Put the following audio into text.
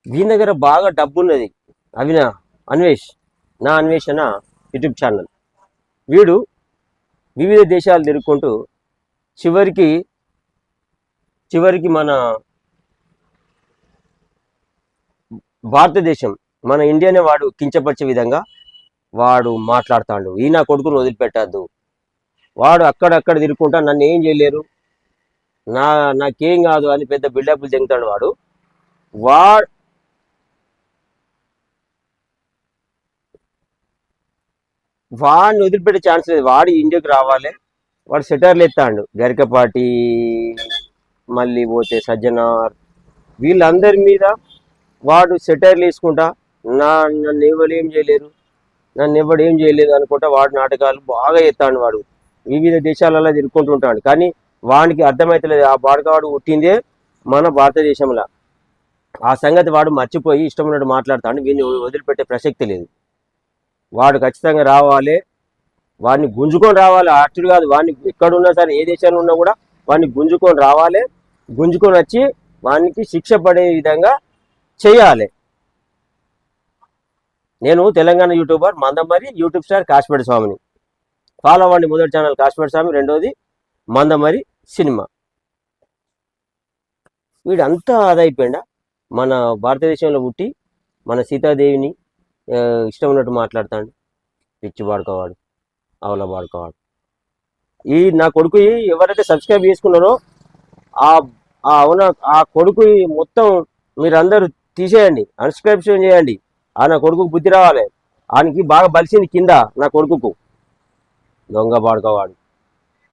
వీని దగ్గర బాగా డబ్బు ఉన్నది. అన్వేష్ నా అన్వేషణ యూట్యూబ్ ఛానల్. వీడు వివిధ దేశాలు తిరుగుకుంటూ చివరికి చివరికి మన భారతదేశం, మన ఇండియానే వాడు కించపరిచే విధంగా వాడు మాట్లాడుతాడు. ఈ నా కొడుకును వదిలిపెట్టద్దు, వాడు అక్కడక్కడ తిరుగుకుంటా నన్ను ఏం చేయలేరు, నాకేం కాదు అని పెద్ద బిల్డప్లు చెందుతాడు వాడు. వాడిని వదిలిపెట్టే ఛాన్స్ లేదు. వాడు ఇండియాకి రావాలి. వాడు సెటర్లు ఎత్తాడు. గరికపాటి, మళ్ళీ పోతే సజ్జనార్, వీళ్ళందరి మీద వాడు సెటర్లు వేసుకుంటా నన్ను ఎవరు ఏం చేయలేరు, నన్ను ఎవడు ఏం చేయలేదు అనుకుంటా వాడు నాటకాలు బాగా ఎత్తాడు. వాడు వివిధ దేశాలలో తిరుగుకుంటుంటాడు. కానీ వాడికి అర్థమవుతలేదు, ఆ బాడకవాడు పుట్టిందే మన భారతదేశంలో. ఆ సంగతి వాడు మర్చిపోయి ఇష్టం ఉన్నట్టు మాట్లాడతాడు. వీడిని వదిలిపెట్టే ప్రసక్తి లేదు. వాడు ఖచ్చితంగా రావాలి, వాడిని గుంజుకొని రావాలి. అట్టుడు కాదు, వాడిని ఎక్కడున్నా సరే, ఏ దేశంలో ఉన్నా కూడా వాడిని గుంజుకొని రావాలి. గుంజుకొని వచ్చి వానికి శిక్ష పడే విధంగా చేయాలి. నేను Telangana YouTuber Mandamarri YouTube star Kasipeta స్వామిని ఫాలో అవ్వండి. మొదటి ఛానల్ కాశీపేట స్వామి, రెండోది మందమరి సినిమా. వీడంతా అదైపోయిందా మన భారతదేశంలో పుట్టి మన సీతాదేవిని ఇష్టం ఉన్నట్టు మాట్లాడతాడు. పిచ్చి వాడుకోవాడు, అవల వాడుకోవాడు. ఈ నా కొడుకు ఎవరైతే సబ్స్క్రైబ్ చేసుకున్నారో ఆ కొడుకు మొత్తం మీరందరూ తీసేయండి, అన్సబ్స్క్రిప్షన్ చేయండి. నా కొడుకుకు బుద్ధి రావాలి. ఆయనకి బాగా బలిసింది కింద నా కొడుకుకు. దొంగ వాడుకోవాడు.